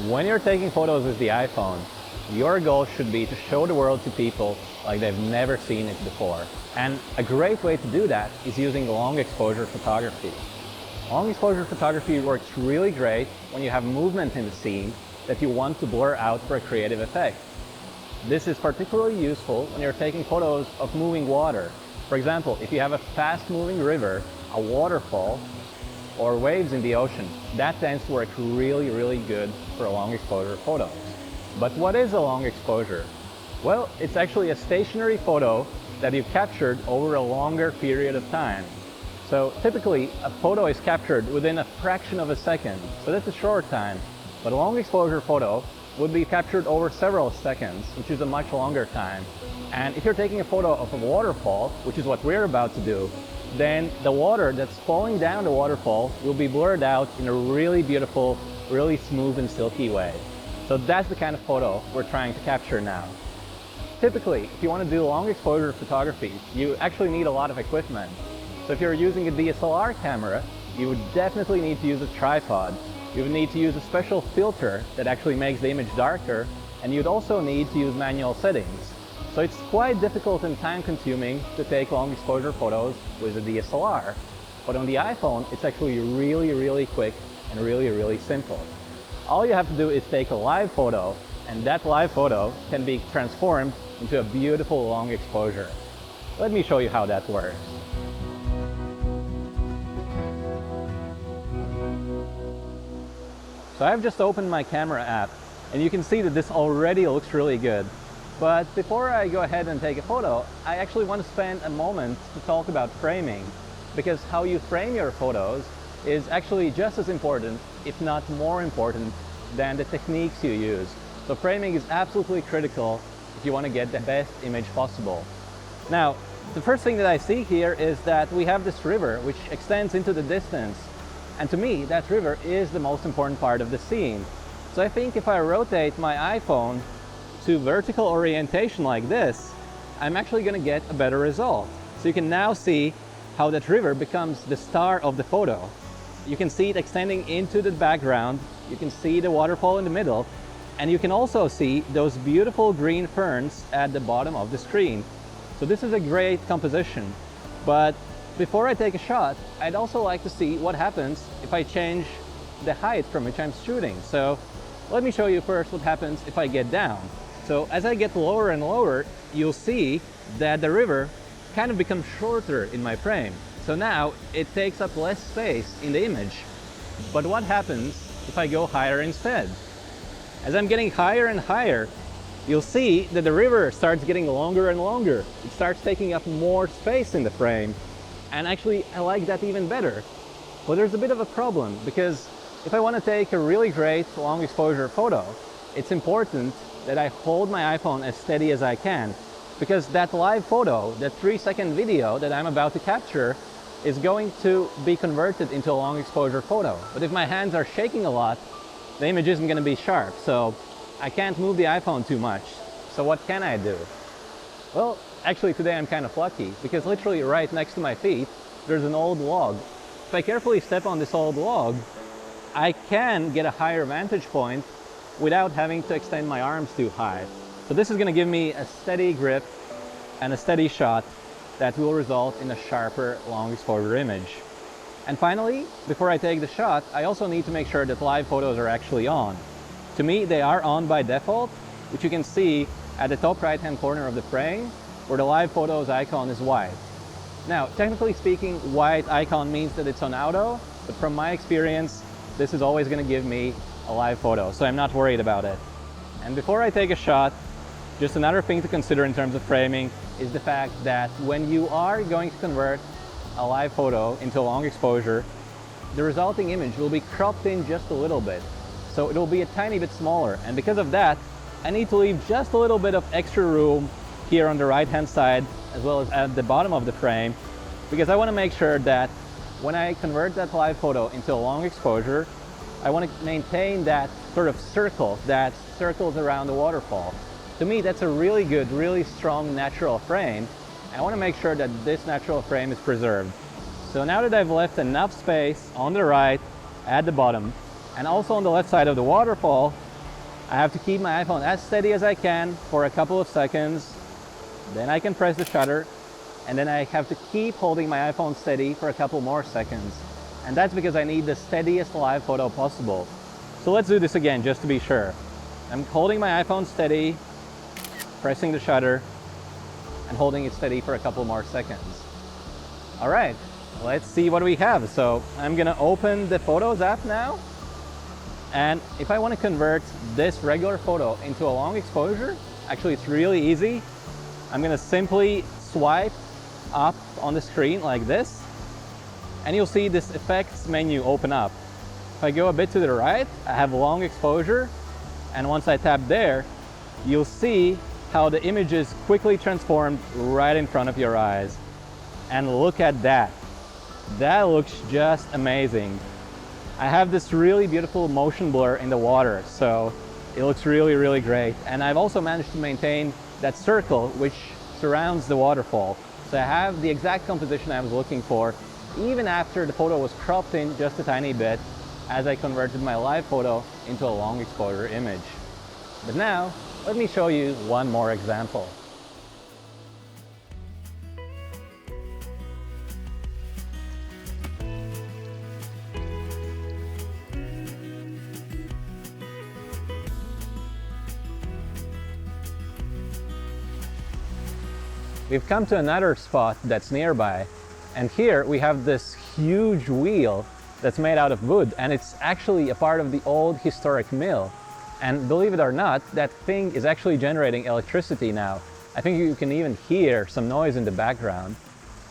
When you're taking photos with the iPhone, your goal should be to show the world to people like they've never seen it before. And a great way to do that is using long exposure photography. Long exposure photography works really great when you have movement in the scene that you want to blur out for a creative effect. This is particularly useful when you're taking photos of moving water. For example, if you have a fast-moving river, a waterfall, or waves in the ocean, that tends to work really good for long exposure photos. But what is a long exposure? Well, it's actually a stationary photo that you've captured over a longer period of time. So typically, a photo is captured within a fraction of a second, so that's a short time. But a long exposure photo would be captured over several seconds, which is a much longer time. And if you're taking a photo of a waterfall, which is what we're about to do, then the water that's falling down the waterfall will be blurred out in a really beautiful, really smooth and silky way. So that's the kind of photo we're trying to capture now. Typically, if you want to do long exposure photography, you actually need a lot of equipment. So if you're using a DSLR camera, you would definitely need to use a tripod. You would need to use a special filter that actually makes the image darker, and you'd also need to use manual settings. So it's quite difficult and time-consuming to take long exposure photos with a DSLR. But on the iPhone, it's actually really quick and really simple. All you have to do is take a live photo, and that live photo can be transformed into a beautiful long exposure. Let me show you how that works. So I've just opened my camera app, and you can see that this already looks really good. But before I go ahead and take a photo, I actually want to spend a moment to talk about framing, because how you frame your photos is actually just as important, if not more important, than the techniques you use. So framing is absolutely critical if you want to get the best image possible. Now, the first thing that I see here is that we have this river which extends into the distance. And to me, that river is the most important part of the scene. So I think if I rotate my iPhone to vertical orientation like this, I'm actually going to get a better result. So you can now see how that river becomes the star of the photo. You can see it extending into the background, you can see the waterfall in the middle, and you can also see those beautiful green ferns at the bottom of the screen. So this is a great composition. But before I take a shot, I'd also like to see what happens if I change the height from which I'm shooting. So let me show you first what happens if I get down. So as I get lower and lower, you'll see that the river kind of becomes shorter in my frame. So now it takes up less space in the image. But what happens if I go higher instead? As I'm getting higher and higher, you'll see that the river starts getting longer and longer. It starts taking up more space in the frame. And actually, I like that even better. But there's a bit of a problem, because if I want to take a really great long exposure photo, it's important that I hold my iPhone as steady as I can, because that live photo, that 3-second video that I'm about to capture, is going to be converted into a long exposure photo. But if my hands are shaking a lot, the image isn't going to be sharp, so I can't move the iPhone too much. So what can I do? Well, actually today I'm kind of lucky, because literally right next to my feet there's an old log. If I carefully step on this old log, I can get a higher vantage point without having to extend my arms too high. So this is going to give me a steady grip and a steady shot that will result in a sharper long exposure image. And finally, before I take the shot, I also need to make sure that live photos are actually on. To me, they are on by default, which you can see at the top right hand corner of the frame, where the live photos icon is white. Now, technically speaking, white icon means that it's on auto, but from my experience, this is always going to give me a live photo, so I'm not worried about it. And before I take a shot, just another thing to consider in terms of framing is the fact that when you are going to convert a live photo into a long exposure, the resulting image will be cropped in just a little bit. So it will be a tiny bit smaller, and because of that, I need to leave just a little bit of extra room here on the right hand side as well as at the bottom of the frame, because I want to make sure that when I convert that live photo into a long exposure, I want to maintain that sort of circle that circles around the waterfall. To me, that's a really good, really strong natural frame. I want to make sure that this natural frame is preserved. So now that I've left enough space on the right, at the bottom, and also on the left side of the waterfall, I have to keep my iPhone as steady as I can for a couple of seconds. Then I can press the shutter, and then I have to keep holding my iPhone steady for a couple more seconds. And that's because I need the steadiest live photo possible. So let's do this again just to be sure. I'm holding my iPhone steady, pressing the shutter, and holding it steady for a couple more seconds. All right, let's see what we have. So I'm gonna open the Photos app now. And if I want to convert this regular photo into a long exposure, actually it's really easy. I'm gonna simply swipe up on the screen like this, and you'll see this effects menu open up. If I go a bit to the right, I have long exposure, and once I tap there, you'll see how the image is quickly transformed right in front of your eyes. And look at that. That looks just amazing. I have this really beautiful motion blur in the water, so it looks really, really great. And I've also managed to maintain that circle which surrounds the waterfall. So I have the exact composition I was looking for, even after the photo was cropped in just a tiny bit as I converted my live photo into a long exposure image. But now, let me show you one more example. We've come to another spot that's nearby, and here we have this huge wheel that's made out of wood, and it's actually a part of the old historic mill. And believe it or not, that thing is actually generating electricity now. I think you can even hear some noise in the background.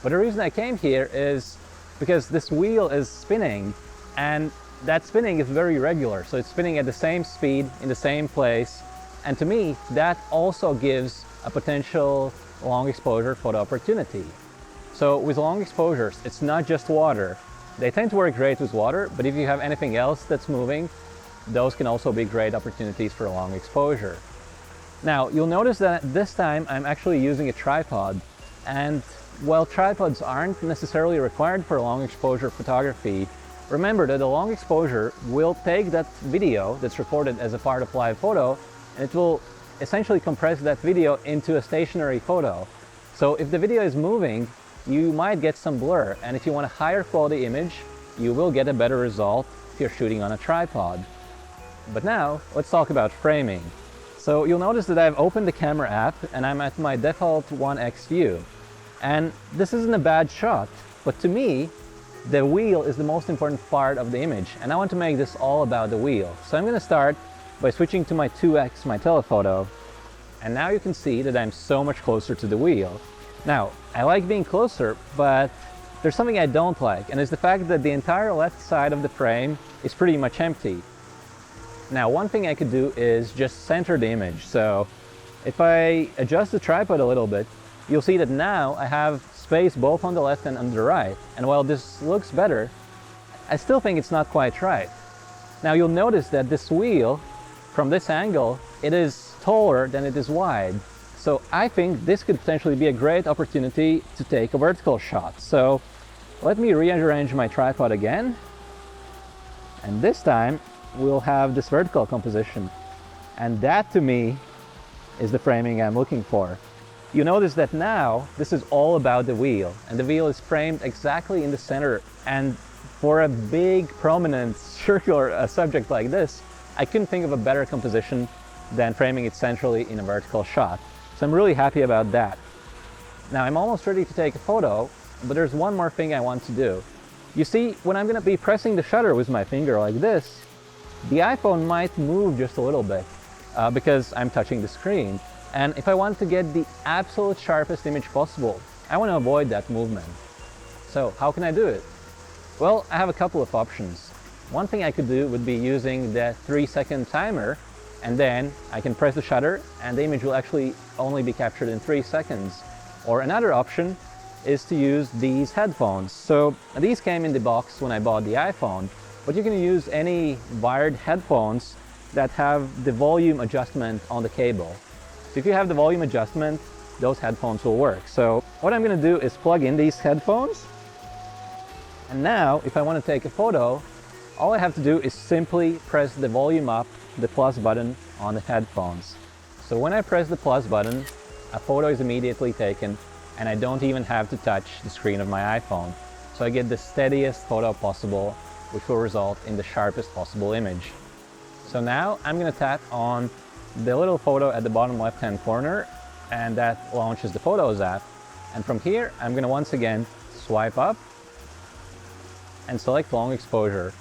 But the reason I came here is because this wheel is spinning, and that spinning is very regular. So it's spinning at the same speed, in the same place. And to me, that also gives a potential long exposure photo opportunity. So with long exposures, it's not just water. They tend to work great with water, but if you have anything else that's moving, those can also be great opportunities for a long exposure. Now, you'll notice that this time I'm actually using a tripod, and while tripods aren't necessarily required for long exposure photography, remember that a long exposure will take that video that's recorded as a part of live photo, and it will essentially compress that video into a stationary photo. So if the video is moving, you might get some blur, and if you want a higher quality image, you will get a better result if you're shooting on a tripod. But now, let's talk about framing. So you'll notice that I've opened the camera app and I'm at my default 1x view. And this isn't a bad shot, but to me, the wheel is the most important part of the image, and I want to make this all about the wheel. So I'm gonna start by switching to my 2x, my telephoto, and now you can see that I'm so much closer to the wheel. Now, I like being closer, but there's something I don't like, and it's the fact that the entire left side of the frame is pretty much empty. Now, one thing I could do is just center the image. So if I adjust the tripod a little bit, you'll see that now I have space both on the left and on the right. And while this looks better, I still think it's not quite right. Now you'll notice that this wheel, from this angle, it is taller than it is wide. So I think this could potentially be a great opportunity to take a vertical shot. So let me rearrange my tripod again. And this time we'll have this vertical composition. And that to me is the framing I'm looking for. You notice that now this is all about the wheel, and the wheel is framed exactly in the center. And for a big, prominent, circular subject like this, I couldn't think of a better composition than framing it centrally in a vertical shot. So I'm really happy about that. Now I'm almost ready to take a photo, but there's one more thing I want to do. You see, when I'm going to be pressing the shutter with my finger like this, the iPhone might move just a little bit because I'm touching the screen. And if I want to get the absolute sharpest image possible, I want to avoid that movement. So how can I do it? Well, I have a couple of options. One thing I could do would be using the 3-second timer, and then I can press the shutter and the image will actually only be captured in 3 seconds. Or another option is to use these headphones. So these came in the box when I bought the iPhone, but you can use any wired headphones that have the volume adjustment on the cable. So if you have the volume adjustment, those headphones will work. So what I'm going to do is plug in these headphones, and now if I want to take a photo, all I have to do is simply press the volume up the plus button on the headphones. So when I press the plus button, a photo is immediately taken and I don't even have to touch the screen of my iPhone. So I get the steadiest photo possible, which will result in the sharpest possible image. So now I'm going to tap on the little photo at the bottom left-hand corner, and that launches the Photos app. And from here, I'm going to once again swipe up and select long exposure.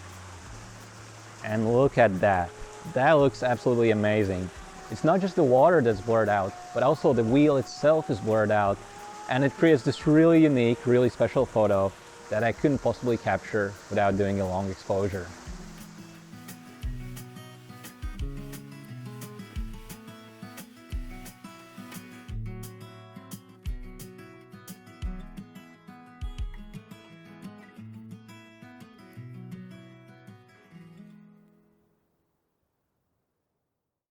And look at that. That looks absolutely amazing. It's not just the water that's blurred out, but also the wheel itself is blurred out. And it creates this really unique, really special photo that I couldn't possibly capture without doing a long exposure.